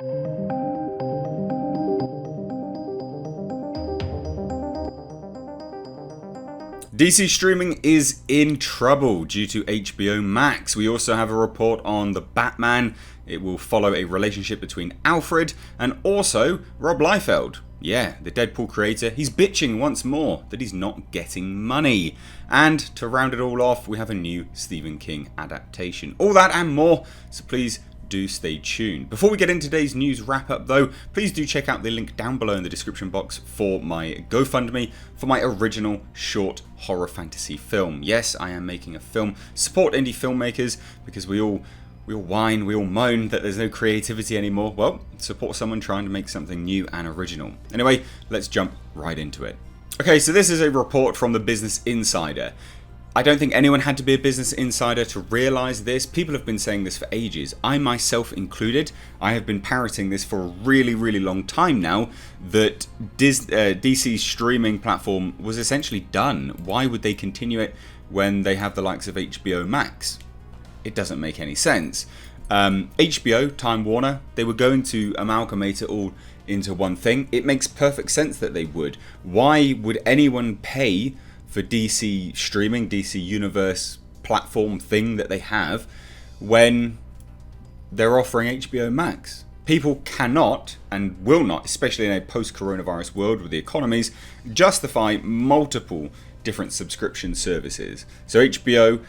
DC streaming is in trouble due to HBO Max. We also have a report on the Batman. It will follow a relationship between Alfred and also Rob Liefeld. Yeah, the Deadpool creator, he's bitching once more that he's not getting money. And to round it all off, we have a new Stephen King adaptation. All that and more, so please do stay tuned. Before we get into today's news wrap up though, please do check out the link down below in the description box for my GoFundMe for my original short horror fantasy film. Yes, I am making a film. Support indie filmmakers because we all whine, we all moan that there's no creativity anymore. Well, support someone trying to make something new and original. Anyway, let's jump right into it. Okay, so this is a report from the Business Insider. I don't think anyone had to be a Business Insider to realise this. People have been saying this for ages. I myself included. I have been parroting this for a really, really long time now, that DC's streaming platform was essentially done. Why would they continue it when they have the likes of HBO Max? It doesn't make any sense. HBO, Time Warner, they were going to amalgamate it all into one thing. It makes perfect sense that they would. Why would anyone pay for DC streaming, DC Universe platform thing that they have when they're offering HBO Max? People cannot and will not, especially in a post-coronavirus world with the economies, justify multiple different subscription services. So HBO,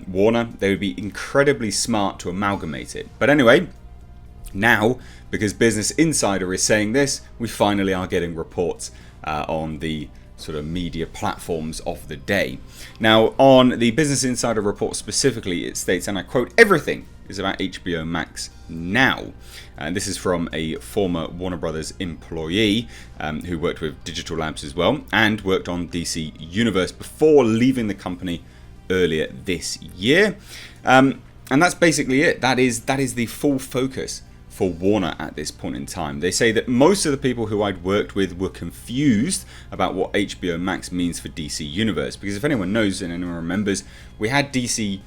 Warner, they would be incredibly smart to amalgamate it. But anyway, now, because Business Insider is saying this, we finally are getting reports on the sort of media platforms of the day. Now, on the Business Insider report specifically, it states, and I quote, "Everything is about HBO Max now." And this is from a former Warner Brothers employee who worked with Digital Labs as well and worked on DC Universe before leaving the company earlier this year. And that's basically it. That is the full focus for Warner at this point in time. They say that most of the people who I'd worked with were confused about what HBO Max means for DC Universe, because if anyone knows and anyone remembers, we had DC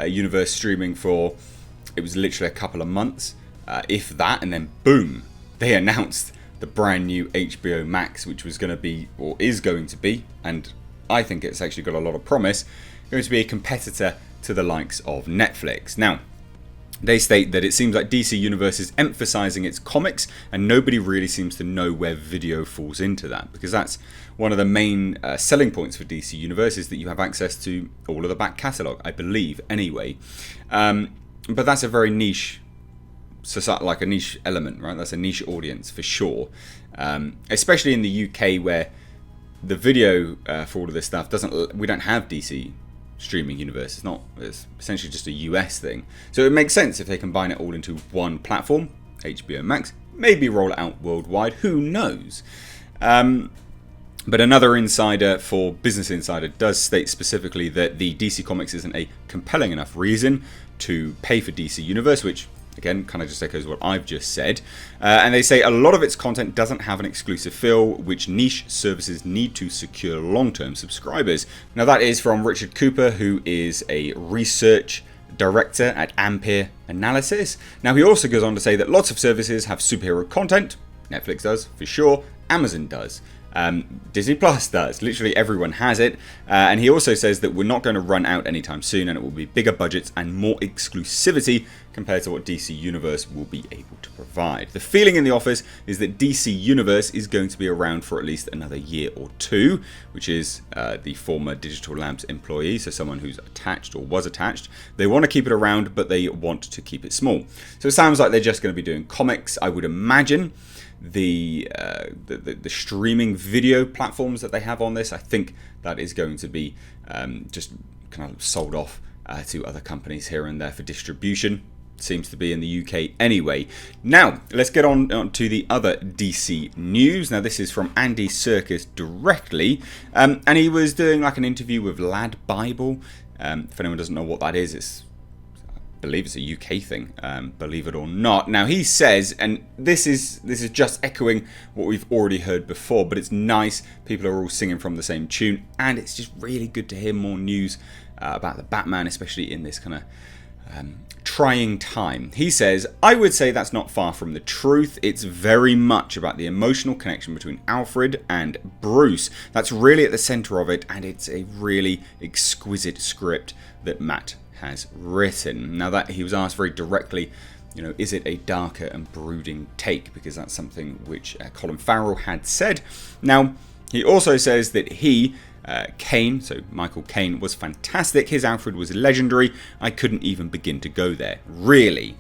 Universe streaming for, it was literally a couple of months, if that, and then boom, they announced the brand new HBO Max, which was going to be, or is going to be, and I think it's actually got a lot of promise, going to be a competitor to the likes of Netflix. Now, they state that it seems like DC Universe is emphasizing its comics and nobody really seems to know where video falls into that, because that's one of the main selling points for DC Universe, is that you have access to all of the back catalogue, I believe, anyway. But that's a very niche society, like a niche element, right? That's a niche audience for sure, especially in the UK where the video for all of this stuff we don't have DC streaming universe. It's essentially just a US thing. So it makes sense if they combine it all into one platform, HBO Max, maybe roll it out worldwide, who knows. But another insider for Business Insider does state specifically that the DC Comics isn't a compelling enough reason to pay for DC Universe, which again kind of just echoes what I've just said. And they say a lot of its content doesn't have an exclusive feel, which niche services need to secure long-term subscribers. Now that is from Richard Cooper, who is a research director at Ampere Analysis. Now he also goes on to say that lots of services have superhero content. Netflix does, for sure. Amazon does. Disney Plus does. Literally everyone has it. And he also says that we're not going to run out anytime soon, and it will be bigger budgets and more exclusivity compared to what DC Universe will be able to provide. The feeling in the office is that DC Universe is going to be around for at least another year or two, which is the former Digital Labs employee, so someone who's attached or was attached. They want to keep it around, but they want to keep it small. So it sounds like they're just going to be doing comics, I would imagine. The streaming video platforms that they have on this, I think that is going to be just kind of sold off to other companies here and there for distribution. Seems to be in the UK anyway. Now, let's get on to the other DC news. Now, this is from Andy Serkis directly, and he was doing like an interview with Lad Bible. If anyone doesn't know what that is, I believe it's a UK thing, believe it or not. Now he says, and this is just echoing what we've already heard before, but it's nice, people are all singing from the same tune, and it's just really good to hear more news about the Batman, especially in this kind of trying time. He says, I would say that's not far from the truth. It's very much about the emotional connection between Alfred and Bruce. That's really at the center of it, and it's a really exquisite script that Matt has written. Now, that he was asked very directly, is it a darker and brooding take? Because that's something which Colin Farrell had said. Now, he also says that Caine, so Michael Caine, was fantastic. His Alfred was legendary. I couldn't even begin to go there. Really.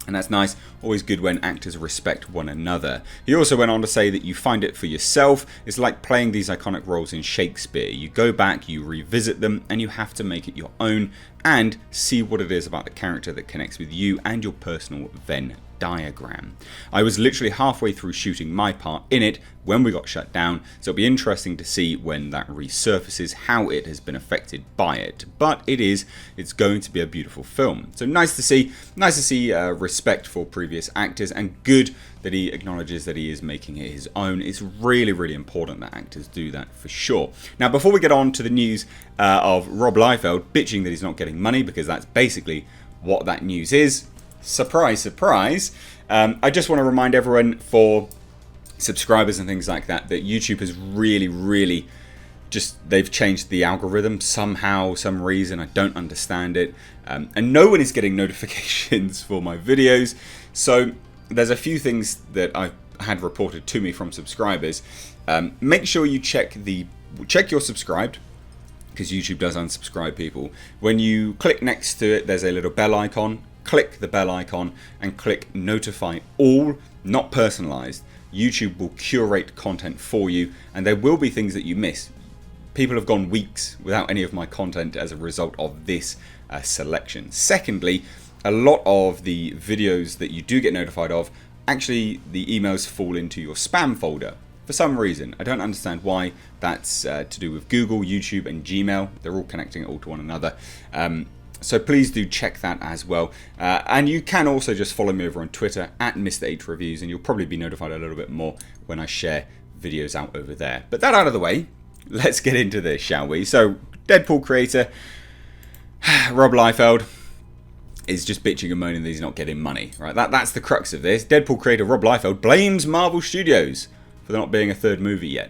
And that's nice. Always good when actors respect one another. He also went on to say that you find it for yourself. It's like playing these iconic roles in Shakespeare. You go back, you revisit them, and you have to make it your own and see what it is about the character that connects with you and your personal Venn diagram. I was literally halfway through shooting my part in it when we got shut down, so it'll be interesting to see when that resurfaces how it has been affected by it. But it's going to be a beautiful film. So nice to see respect for previous actors, and good that he acknowledges that he is making it his own. It's really, really important that actors do that for sure. Now, before we get on to the news of Rob Liefeld bitching that he's not getting money, because that's basically what that news is. Surprise, surprise. I just want to remind everyone, for subscribers and things like that YouTube has really they've changed the algorithm somehow, some reason. I don't understand it. And no one is getting notifications for my videos. So there's a few things that I've had reported to me from subscribers. Make sure you check you're subscribed, because YouTube does unsubscribe people. When you click next to it, there's a little bell icon. Click the bell icon and click notify all, not personalized. YouTube will curate content for you, and there will be things that you miss. People have gone weeks without any of my content as a result of this selection. Secondly, a lot of the videos that you do get notified of, actually the emails fall into your spam folder. For some reason, I don't understand why. That's to do with Google, YouTube and Gmail. They're all connecting it all to one another. So please do check that as well. And you can also just follow me over on Twitter at Mr. H Reviews, and you'll probably be notified a little bit more when I share videos out over there. But that out of the way, let's get into this, shall we? So, Deadpool creator Rob Liefeld is just bitching and moaning that he's not getting money. Right? That's the crux of this. Deadpool creator Rob Liefeld blames Marvel Studios for there not being a third movie yet.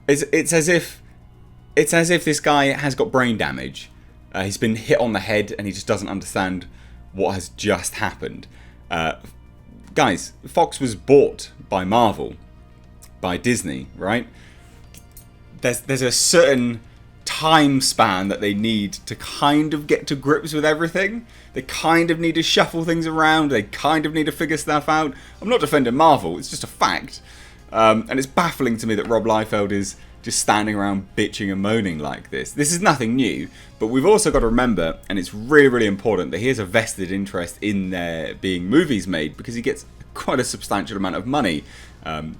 It's as if this guy has got brain damage. He's been hit on the head and he just doesn't understand what has just happened. Guys, Fox was bought by Marvel, by Disney, right? There's a certain time span that they need to kind of get to grips with everything. They kind of need to shuffle things around. They kind of need to figure stuff out. I'm not defending Marvel, it's just a fact. And it's baffling to me that Rob Liefeld is just standing around bitching and moaning like this. This is nothing new, but we've also got to remember, and it's really, really important, that he has a vested interest in there being movies made, because he gets quite a substantial amount of money,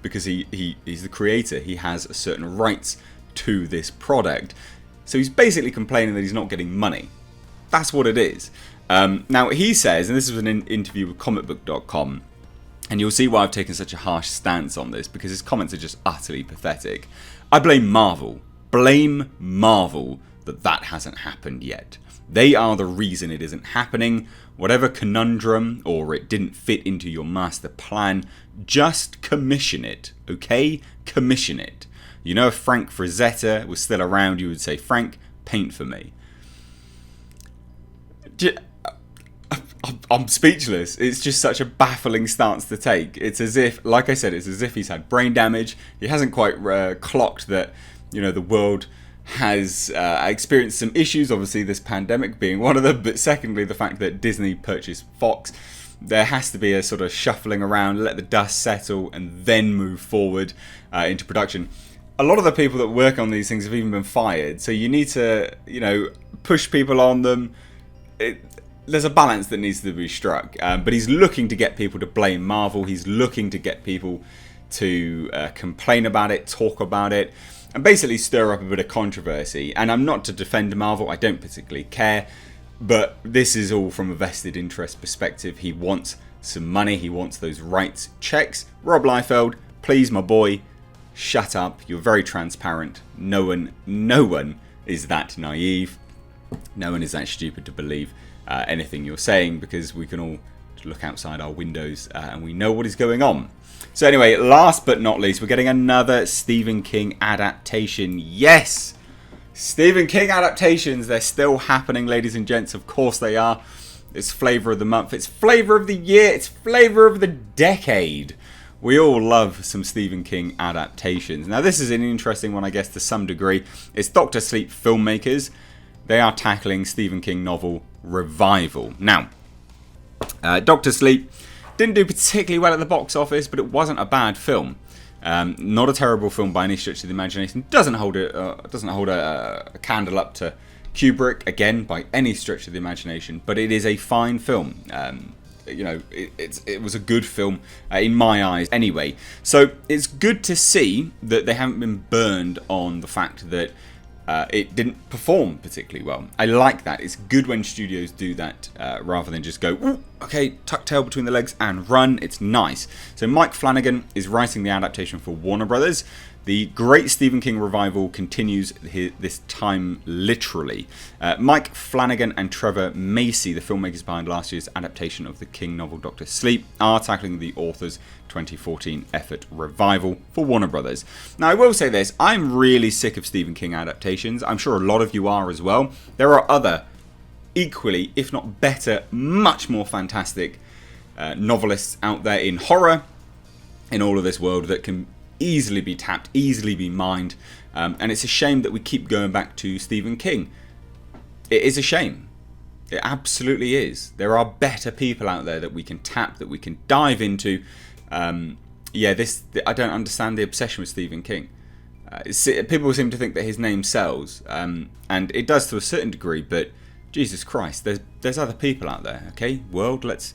because he's the creator. He has certain rights to this product. So he's basically complaining that he's not getting money. That's what it is. Now he says, and this was an interview with comicbook.com, and you'll see why I've taken such a harsh stance on this, because his comments are just utterly pathetic. I blame Marvel. Blame Marvel that hasn't happened yet. They are the reason it isn't happening. Whatever conundrum or it didn't fit into your master plan, just commission it, okay? Commission it. You know, if Frank Frazetta was still around, you would say, Frank, paint for me. I'm speechless. It's just such a baffling stance to take. It's as if, like I said, it's as if he's had brain damage. He hasn't quite clocked that, the world has experienced some issues. Obviously, this pandemic being one of them. But secondly, the fact that Disney purchased Fox. There has to be a sort of shuffling around, let the dust settle, and then move forward into production. A lot of the people that work on these things have even been fired. So you need to, push people on them. There's a balance that needs to be struck, but he's looking to get people to blame Marvel. He's looking to get people to complain about it, talk about it, and basically stir up a bit of controversy. And I'm not to defend Marvel, I don't particularly care, but this is all from a vested interest perspective. He wants some money, he wants those rights checks. Rob Liefeld, please, my boy, shut up. You're very transparent. No one is that naive. No one is that stupid to believe anything you're saying, because we can all look outside our windows and we know what is going on. So anyway, last but not least, we're getting another Stephen King adaptation. Yes! Stephen King adaptations, they're still happening, ladies and gents. Of course they are. It's flavour of the month. It's flavour of the year. It's flavour of the decade. We all love some Stephen King adaptations. Now this is an interesting one, I guess, to some degree. It's Dr. Sleep filmmakers. They are tackling Stephen King novel Revival. Now, Dr. Sleep didn't do particularly well at the box office, but it wasn't a bad film. Not a terrible film by any stretch of the imagination. Doesn't hold a candle up to Kubrick again by any stretch of the imagination, but it is a fine film. You know, it was a good film in my eyes anyway. So it's good to see that they haven't been burned on the fact that it didn't perform particularly well. I like that. It's good when studios do that rather than just go, ooh, okay, tuck tail between the legs and run. It's nice. So Mike Flanagan is writing the adaptation for Warner Brothers. The great Stephen King revival continues this time literally. Mike Flanagan and Trevor Macy, the filmmakers behind last year's adaptation of the King novel Dr. Sleep, are tackling the author's 2014 effort Revival for Warner Brothers. Now I will say this, I'm really sick of Stephen King adaptations. I'm sure a lot of you are as well. There are other equally, if not better, much more fantastic novelists out there in horror, in all of this world, that can easily be tapped, easily be mined, and it's a shame that we keep going back to Stephen King. It is a shame. It absolutely is. There are better people out there that we can tap, that we can dive into. I don't understand the obsession with Stephen King. People seem to think that his name sells, and it does to a certain degree, but Jesus Christ, there's other people out there, okay? World, let's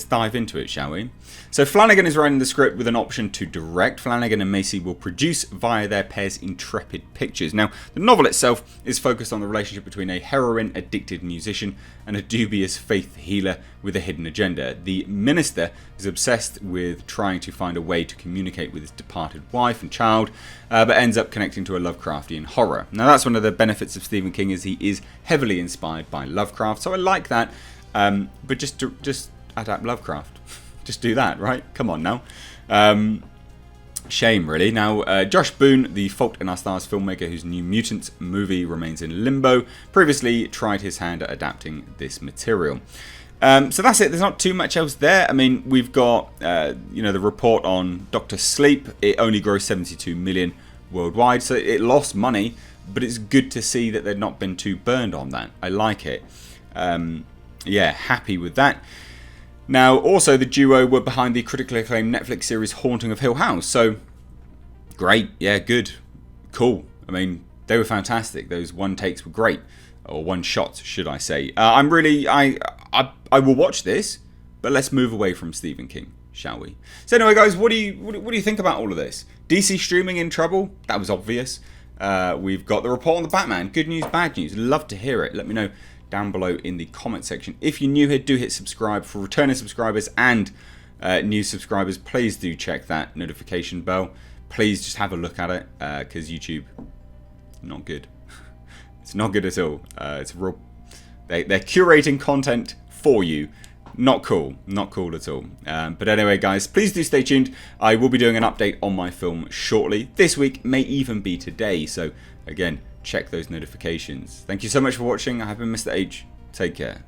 dive into it, shall we? So Flanagan is writing the script with an option to direct. Flanagan and Macy will produce via their pair's Intrepid Pictures. Now, the novel itself is focused on the relationship between a heroin-addicted musician and a dubious faith healer with a hidden agenda. The minister is obsessed with trying to find a way to communicate with his departed wife and child, but ends up connecting to a Lovecraftian horror. Now, that's one of the benefits of Stephen King, is he is heavily inspired by Lovecraft, so I like that. But just adapt Lovecraft. Just do that, right? Come on now. Shame, really. Now, Josh Boone, the Fault in Our Stars filmmaker whose New Mutants movie remains in limbo, previously tried his hand at adapting this material. So that's it. There's not too much else there. I mean, we've got the report on Dr. Sleep. It only grossed 72 million worldwide, so it lost money, but it's good to see that they've not been too burned on that. I like it. Happy with that. Now, also, the duo were behind the critically acclaimed Netflix series Haunting of Hill House. So, great. Yeah, good. Cool. I mean, they were fantastic. Those one takes were great. Or one shots, should I say. I will watch this, but let's move away from Stephen King, shall we? So anyway, guys, what do you think about all of this? DC streaming in trouble? That was obvious. We've got the report on the Batman. Good news, bad news. Love to hear it. Let me know down below in the comment section. If you're new here, do hit subscribe. For returning subscribers and new subscribers, please do check that notification bell. Please just have a look at it, because YouTube, not good. It's not good at all. It's real. They're curating content for you. Not cool. Not cool at all. But anyway, guys, please do stay tuned. I will be doing an update on my film shortly. This week, may even be today. So, again, check those notifications. Thank you so much for watching. I have been Mr. H. Take care.